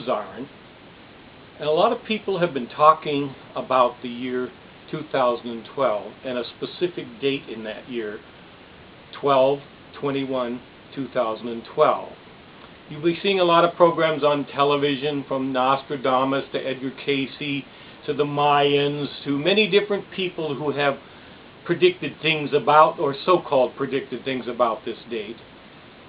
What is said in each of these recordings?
Zarin, and a lot of people have been talking about the year 2012 and a specific date in that year, 12/21/2012. You'll be seeing a lot of programs on television, from Nostradamus to Edgar Cayce to the Mayans to many different people who have predicted things about, or so-called predicted things about, this date.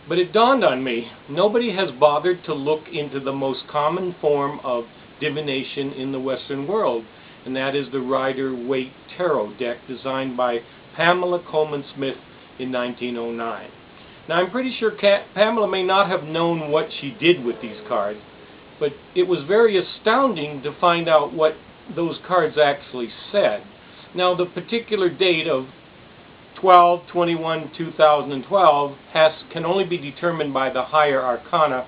But it dawned on me, nobody has bothered to look into the most common form of divination in the Western world, and that is the Rider-Waite Tarot deck designed by Pamela Colman Smith in 1909. Now, I'm pretty sure Pamela may not have known what she did with these cards, but it was very astounding to find out what those cards actually said. Now, the particular date of 12/21/2012 can only be determined by the higher arcana,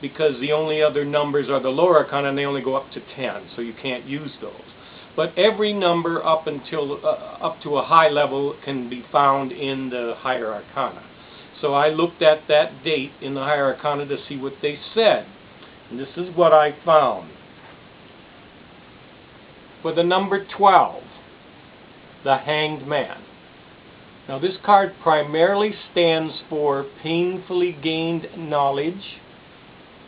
because the only other numbers are the lower arcana, and they only go up to 10, so you can't use those. But every number up to a high level can be found in the higher arcana. So I looked at that date in the higher arcana to see what they said, and this is what I found. For the number 12, the Hanged Man. Now, this card primarily stands for painfully gained knowledge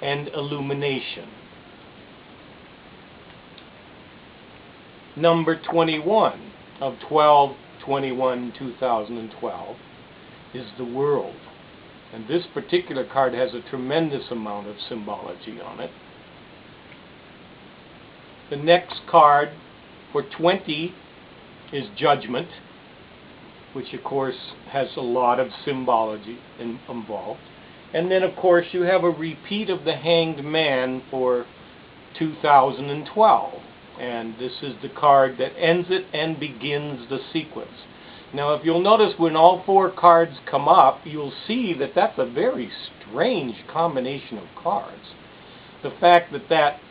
and illumination. Number 21 of 12/21/2012 is the World. And this particular card has a tremendous amount of symbology on it. The next card for 20 is Judgment, which of course has a lot of symbology involved. And then of course you have a repeat of the Hanged Man for 2012. And this is the card that ends it and begins the sequence. Now, if you'll notice, when all four cards come up, you'll see that that's a very strange combination of cards. The fact that that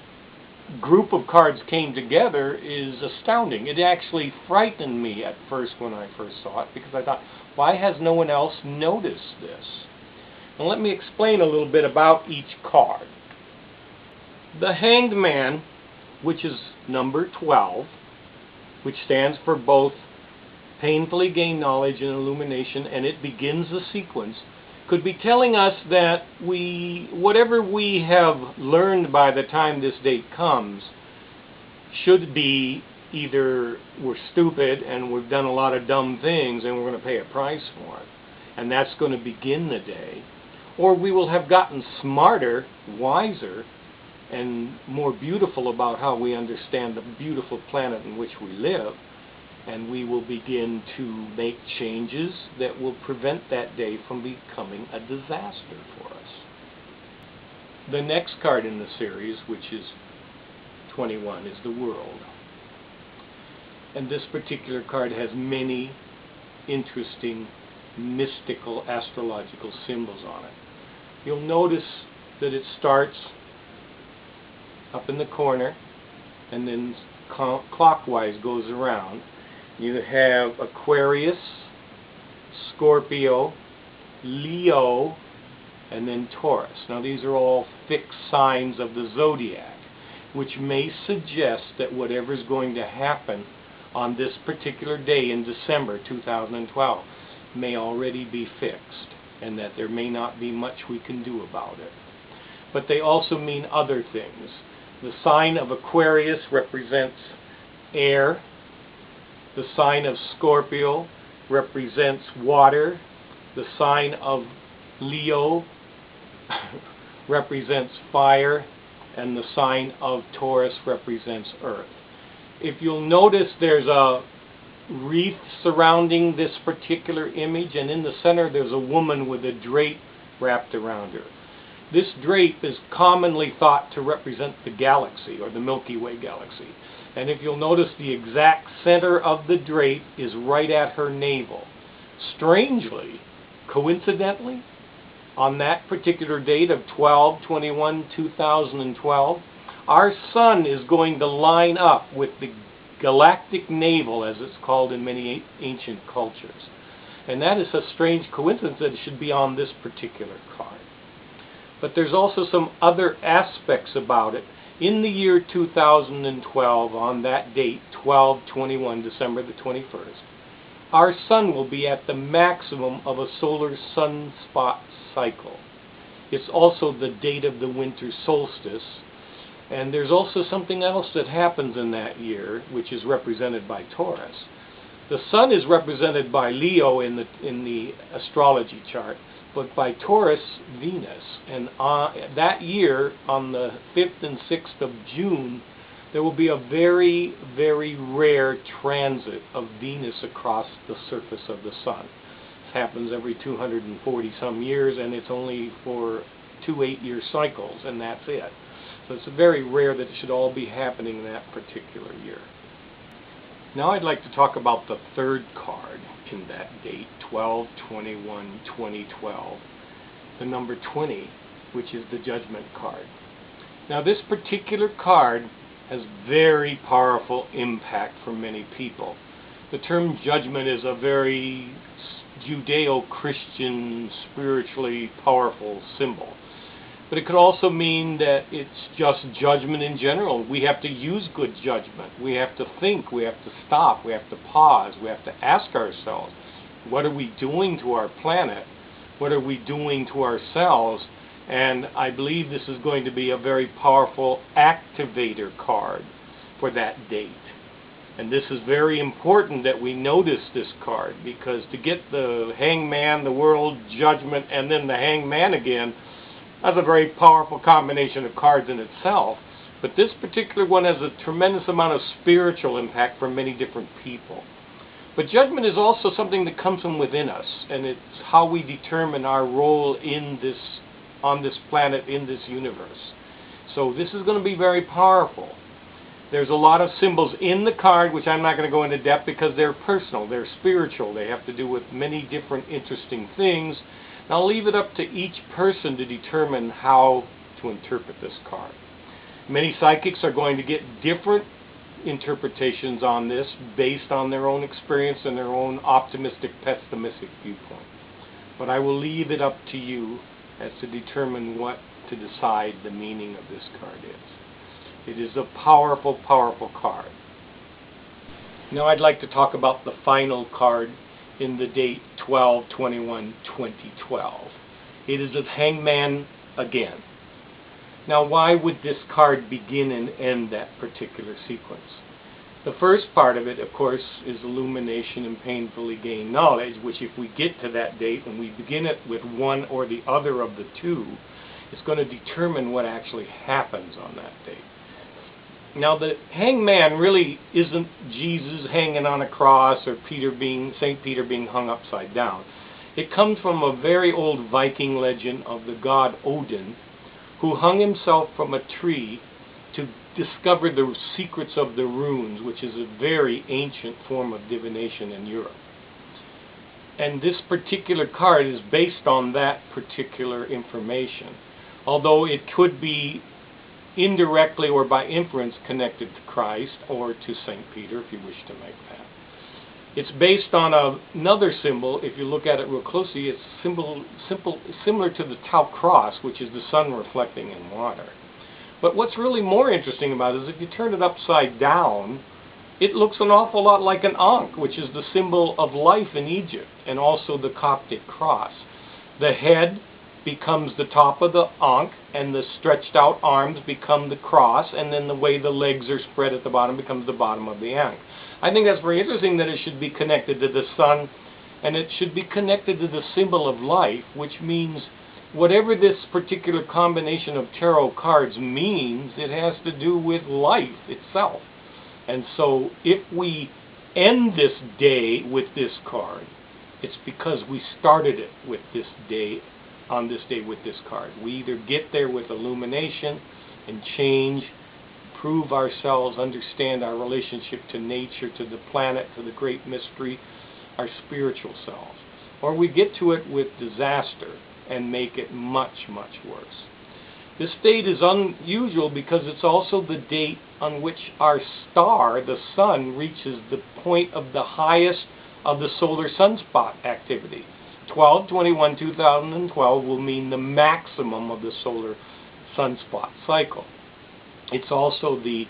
group of cards came together is astounding. It actually frightened me at first when I first saw it, because I thought, why has no one else noticed this? Now, let me explain a little bit about each card. The Hanged Man, which is number 12, which stands for both painfully gained knowledge and illumination, and it begins the sequence, could be telling us that whatever we have learned by the time this date comes should be either we're stupid and we've done a lot of dumb things and we're going to pay a price for it, and that's going to begin the day, or we will have gotten smarter, wiser, and more beautiful about how we understand the beautiful planet in which we live, and we will begin to make changes that will prevent that day from becoming a disaster for us. The next card in the series, which is 21, is the World. And this particular card has many interesting mystical astrological symbols on it. You'll notice that it starts up in the corner and then clockwise goes around. You have Aquarius, Scorpio, Leo, and then Taurus. Now, these are all fixed signs of the zodiac, which may suggest that whatever's going to happen on this particular day in December 2012 may already be fixed, and that there may not be much we can do about it. But they also mean other things. The sign of Aquarius represents air. The sign of Scorpio represents water. The sign of Leo represents fire. And the sign of Taurus represents earth. If you'll notice, there's a wreath surrounding this particular image, and in the center there's a woman with a drape wrapped around her. This drape is commonly thought to represent the galaxy, or the Milky Way galaxy. And if you'll notice, the exact center of the drape is right at her navel. Strangely, coincidentally, on that particular date of 12/21/2012, our sun is going to line up with the galactic navel, as it's called in many ancient cultures. And that is a strange coincidence that it should be on this particular card. But there's also some other aspects about it. In the year 2012, on that date, 12/21, December the 21st, our sun will be at the maximum of a solar sunspot cycle. It's also the date of the winter solstice. And there's also something else that happens in that year, which is represented by Taurus. The sun is represented by Leo in the astrology chart, but by Taurus, Venus. And that year, on the 5th and 6th of June, there will be a very, very rare transit of Venus across the surface of the sun. It happens every 240 some years, and it's only for 2 8-year cycles, and that's it. So it's very rare that it should all be happening that particular year. Now I'd like to talk about the third card in that date, 12/21/2012, the number 20, which is the Judgment card. Now this particular card has very powerful impact for many people. The term judgment is a very Judeo-Christian, spiritually powerful symbol. But it could also mean that it's just judgment in general. We have to use good judgment. We have to think. We have to stop. We have to pause. We have to ask ourselves, what are we doing to our planet? What are we doing to ourselves? And I believe this is going to be a very powerful activator card for that date. And this is very important that we notice this card, because to get the Hangman, the World, Judgment, and then the Hangman again, that's a very powerful combination of cards in itself. But this particular one has a tremendous amount of spiritual impact for many different people. But judgment is also something that comes from within us, and it's how we determine our role in this, on this planet, in this universe. So this is going to be very powerful. There's a lot of symbols in the card, which I'm not going to go into depth because they're personal, they're spiritual, they have to do with many different interesting things. And I'll leave it up to each person to determine how to interpret this card. Many psychics are going to get different interpretations on this based on their own experience and their own optimistic, pessimistic viewpoint. But I will leave it up to you as to determine what to decide the meaning of this card is. It is a powerful, powerful card. Now I'd like to talk about the final card in the date 12/21/2012. It is the Hangman again. Now why would this card begin and end that particular sequence? The first part of it, of course, is illumination and painfully gained knowledge, which if we get to that date and we begin it with one or the other of the two, it's going to determine what actually happens on that date. Now the Hangman really isn't Jesus hanging on a cross or St. Peter being hung upside down. It comes from a very old Viking legend of the god Odin, who hung himself from a tree to discover the secrets of the runes, which is a very ancient form of divination in Europe. And this particular card is based on that particular information, although it could be indirectly or by inference connected to Christ or to St. Peter, if you wish to make that. It's based on another symbol. If you look at it real closely, it's similar to the Tau cross, which is the sun reflecting in water. But what's really more interesting about it is if you turn it upside down, it looks an awful lot like an Ankh, which is the symbol of life in Egypt, and also the Coptic cross. The head becomes the top of the Ankh, and the stretched out arms become the cross, and then the way the legs are spread at the bottom becomes the bottom of the Ankh. I think that's very interesting that it should be connected to the sun, and it should be connected to the symbol of life, which means whatever this particular combination of tarot cards means, it has to do with life itself. And so if we end this day with this card, it's because we started it with this day, on this day with this card. We either get there with illumination and change, prove ourselves, understand our relationship to nature, to the planet, to the great mystery, our spiritual selves, or we get to it with disaster and make it much, much worse. This date is unusual because it's also the date on which our star, the sun, reaches the point of the highest of the solar sunspot activity, 12/21/2012 will mean the maximum of the solar sunspot cycle. It's also the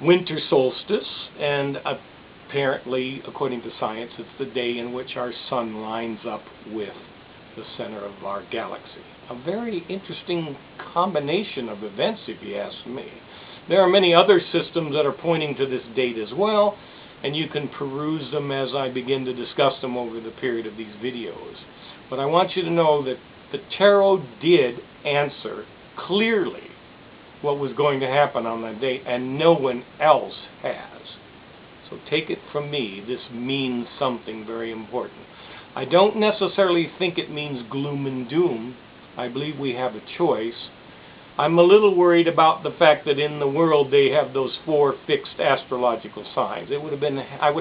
winter solstice, and apparently, according to science, it's the day in which our sun lines up with the center of our galaxy. A very interesting combination of events, if you ask me. There are many other systems that are pointing to this date as well, and you can peruse them as I begin to discuss them over the period of these videos. But I want you to know that the tarot did answer clearly what was going to happen on that date, and no one else has. So take it from me, this means something very important. I don't necessarily think it means gloom and doom. I believe we have a choice. I'm a little worried about the fact that in the world they have those 4 fixed astrological signs. I would have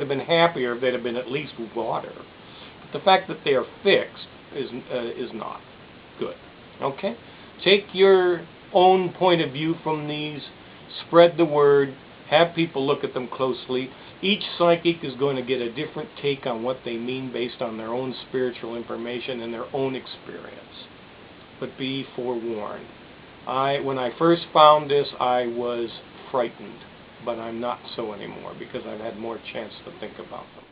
been happier if they'd have been at least water. But the fact that they are fixed is not good. Okay? Take your own point of view from these, spread the word, have people look at them closely. Each psychic is going to get a different take on what they mean based on their own spiritual information and their own experience. But be forewarned. When I first found this, I was frightened, but I'm not so anymore because I've had more chance to think about them.